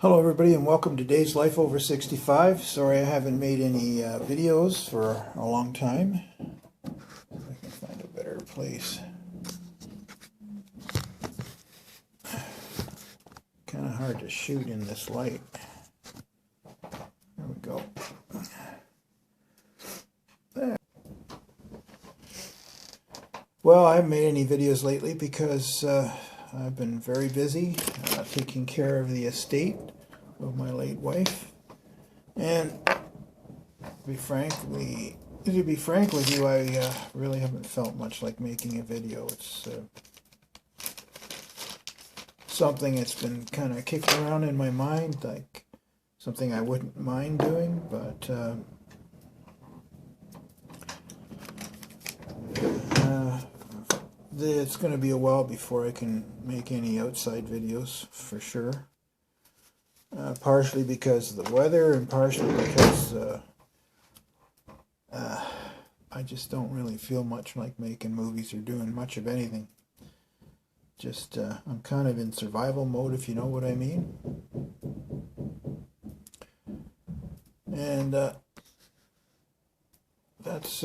Hello everybody and welcome to Dave's Life Over 65. Sorry I haven't made any videos for a long time. If I can find a better place. Kind of hard to shoot in this light. There we go. There. Well, I haven't made any videos lately because I've been very busy taking care of the estate of my late wife, and to be frank with you, I really haven't felt much like making a video. It's something that's been kind of kicking around in my mind, like something I wouldn't mind doing, but it's going to be a while before I can make any outside videos, for sure. Partially because of the weather, and partially because I just don't really feel much like making movies or doing much of anything. Just, I'm kind of in survival mode, if you know what I mean. And that's...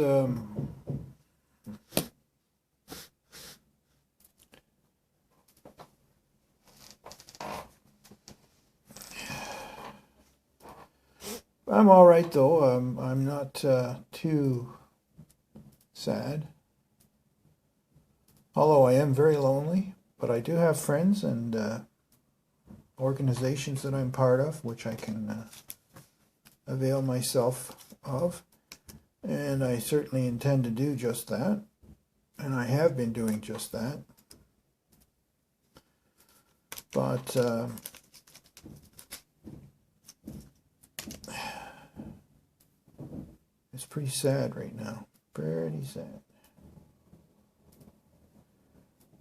I'm all right though. I'm not too sad. Although I am very lonely, but I do have friends and organizations that I'm part of, which I can avail myself of. And I certainly intend to do just that. And I have been doing just that. But it's pretty sad right now. Pretty sad.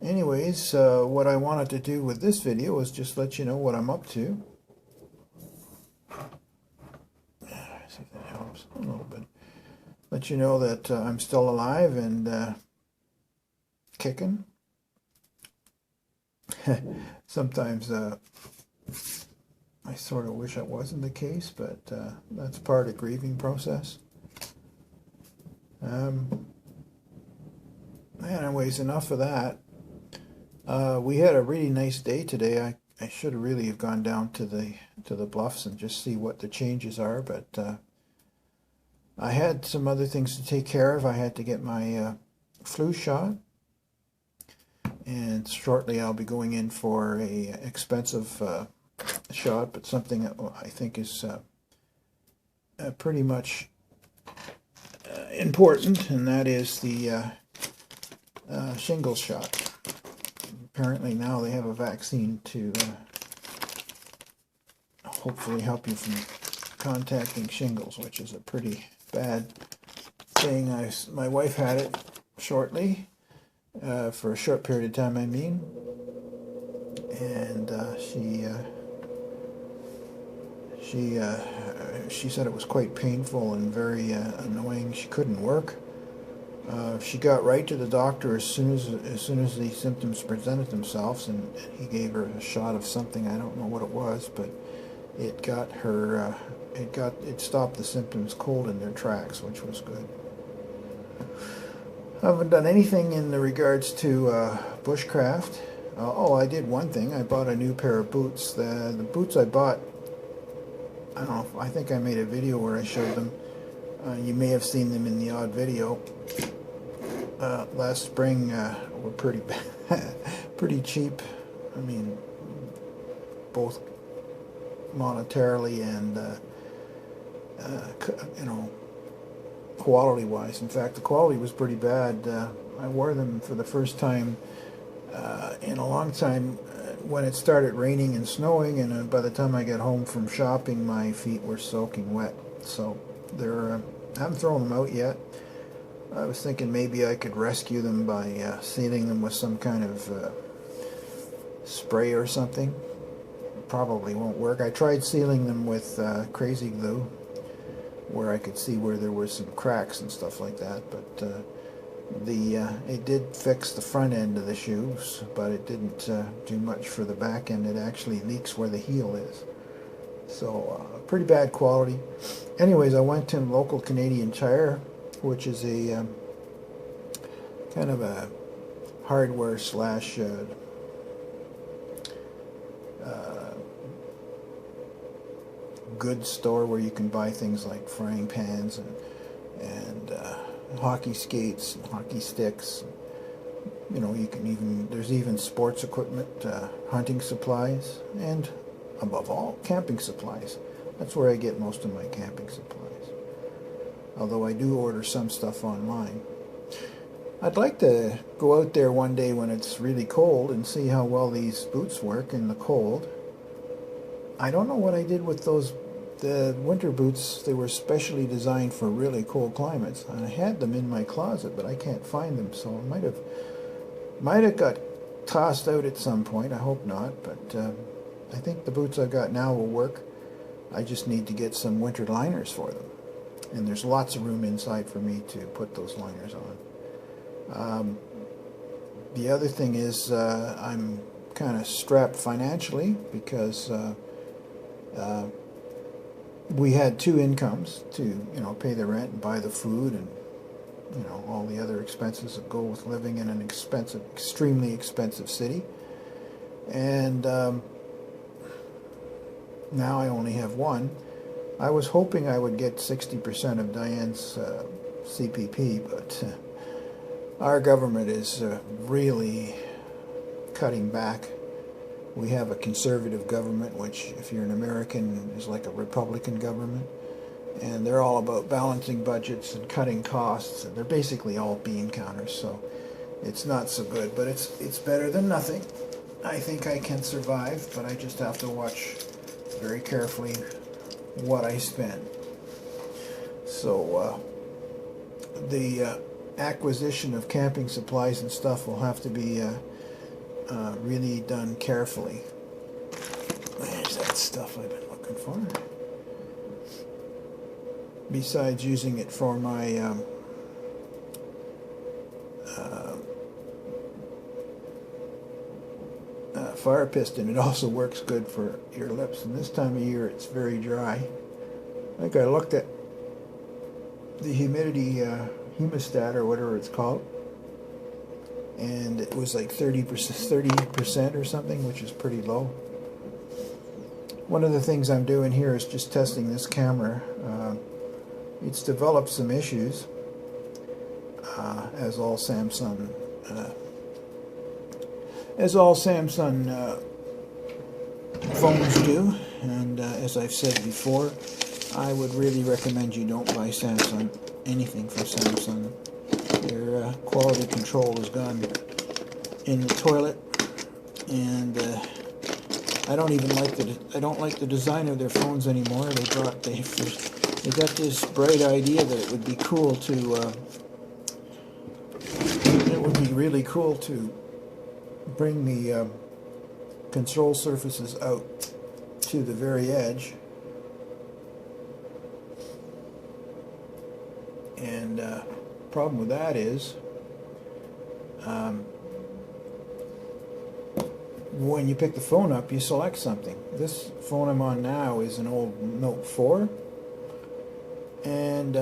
Anyways, what I wanted to do with this video was just let you know what I'm up to. See if that helps a little bit. Let you know that I'm still alive and kicking. Sometimes I sort of wish that wasn't the case, but that's part of the grieving process. Anyways, enough of that. We had a really nice day today. I should have really have gone down to the bluffs and just see what the changes are, but I had some other things to take care of. I had to get my flu shot, and shortly I'll be going in for a expensive shot, but something that I think is pretty much important, and that is the shingles shot. Apparently now they have a vaccine to hopefully help you from contacting shingles, which is a pretty bad thing. My wife had it shortly, for a short period of time, I mean, and she said it was quite painful and very annoying. She couldn't work. She got right to the doctor as soon as the symptoms presented themselves, and he gave her a shot of something. I don't know what it was, but it got her. It stopped the symptoms cold in their tracks, which was good. I haven't done anything in the regards to bushcraft. Oh, I did one thing. I bought a new pair of boots. The boots I bought, I don't know, I think I made a video where I showed them. You may have seen them in the odd video. Last spring were pretty pretty cheap. I mean, both monetarily and you know, quality-wise. In fact, the quality was pretty bad. I wore them for the first time in a long time when it started raining and snowing, and by the time I got home from shopping, my feet were soaking wet. So I haven't thrown them out yet. I was thinking maybe I could rescue them by sealing them with some kind of spray or something. Probably won't work. I tried sealing them with crazy glue, where I could see where there were some cracks and stuff like that, but it did fix the front end of the shoes, but it didn't do much for the back end. It actually leaks where the heel is. So pretty bad quality. Anyways, I went to local Canadian Tire, which is a kind of a hardware slash goods store where you can buy things like frying pans and hockey skates and hockey sticks. You know, you can even, there's even sports equipment, hunting supplies, and above all, camping supplies. That's where I get most of my camping supplies. Although I do order some stuff online. I'd like to go out there one day when it's really cold and see how well these boots work in the cold. I don't know what I did with the winter boots. They were specially designed for really cold climates. I had them in my closet, but I can't find them, so I might have got tossed out at some point. I hope not, but I think the boots I've got now will work. I just need to get some winter liners for them, and there's lots of room inside for me to put those liners on. The other thing is I'm kind of strapped financially because we had two incomes to, you know, pay the rent and buy the food and, you know, all the other expenses that go with living in an expensive, extremely expensive city. And now I only have one. I was hoping I would get 60% of Diane's CPP, but our government is really cutting back. We have a conservative government, which, if you're an American, is like a Republican government. And they're all about balancing budgets and cutting costs. And they're basically all bean counters, so it's not so good. But it's better than nothing. I think I can survive, but I just have to watch very carefully what I spend. So the acquisition of camping supplies and stuff will have to be really done carefully. There's that stuff I've been looking for. Besides using it for my fire piston, it also works good for your lips. And this time of year, it's very dry. I think I looked at the humidity hemostat or whatever it's called, and it was like 30% or something, which is pretty low. One of the things I'm doing here is just testing this camera. It's developed some issues, as all Samsung phones do. And as I've said before, I would really recommend you don't buy anything from Samsung. Their quality control has gone in the toilet, and I don't like the design of their phones anymore. They got this bright idea that it would be cool to it would be really cool to bring the control surfaces out to the very edge, and problem with that is when you pick the phone up, you select something. This phone I'm on now is an old Note 4, and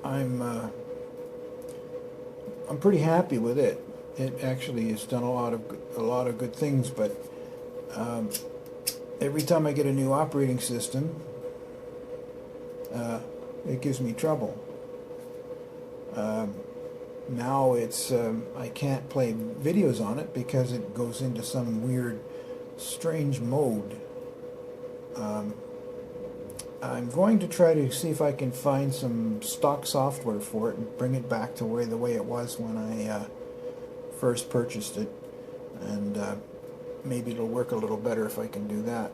I'm pretty happy with it. It actually has done a lot of good things, but every time I get a new operating system, it gives me trouble. Now it's I can't play videos on it because it goes into some weird, strange mode. I'm going to try to see if I can find some stock software for it and bring it back to the way it was when I first purchased it, and maybe it'll work a little better if I can do that.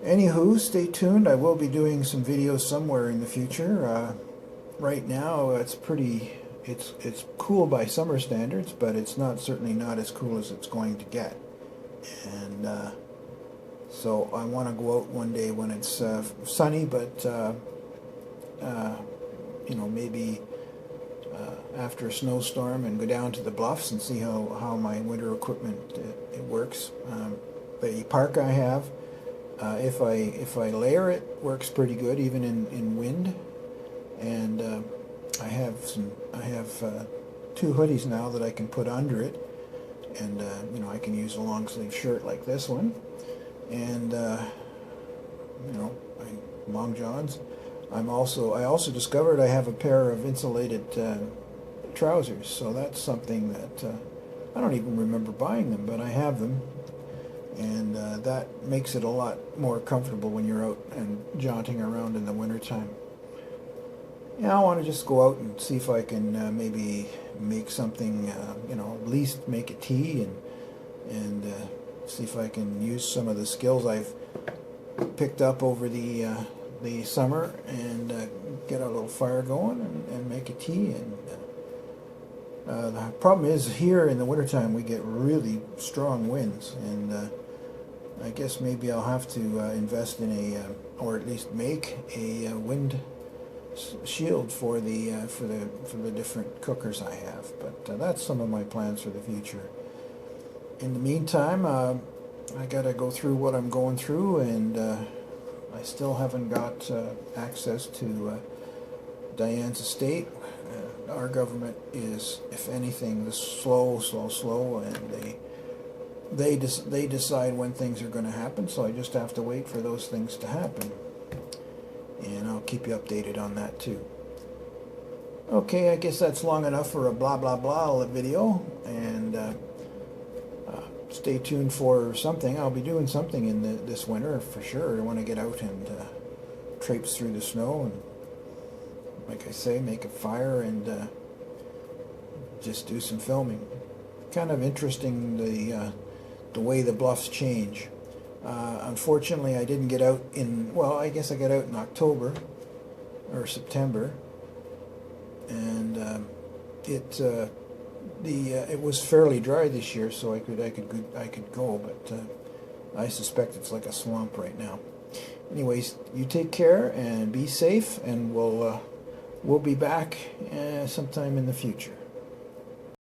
Anywho, stay tuned. I will be doing some videos somewhere in the future. Right now, it's cool by summer standards, but it's certainly not as cool as it's going to get. And so I want to go out one day when it's sunny, but you know, maybe after a snowstorm, and go down to the bluffs and see how my winter equipment it works. the parka I have. If I layer it, works pretty good even in wind. And I have two hoodies now that I can put under it, and you know, I can use a long sleeve shirt like this one, and you know, long johns. I also discovered I have a pair of insulated trousers, so that's something that I don't even remember buying them, but I have them, and that makes it a lot more comfortable when you're out and jaunting around in the wintertime. Yeah, I want to just go out and see if I can maybe make something, you know, at least make a tea, and see if I can use some of the skills I've picked up over the summer, and get a little fire going, and make a tea. And the problem is, here in the wintertime we get really strong winds, and I guess maybe I'll have to invest in a, or at least make a wind shield for the different cookers I have. But that's some of my plans for the future. In the meantime, I gotta go through what I'm going through, and I still haven't got access to Diane's estate. Our government is, if anything, slow, and they decide when things are going to happen. So I just have to wait for those things to happen, and I'll keep you updated on that too. Okay, I guess that's long enough for a blah blah blah video, and stay tuned for something. I'll be doing something in this winter for sure. I want to get out and traipse through the snow, and like I say, make a fire, and just do some filming. Kind of interesting, the way the bluffs change. Unfortunately, I didn't get out in, well, I guess I got out in October or September, and it was fairly dry this year, so I could go, but I suspect it's like a swamp right now. Anyways, you take care and be safe, and we'll be back sometime in the future.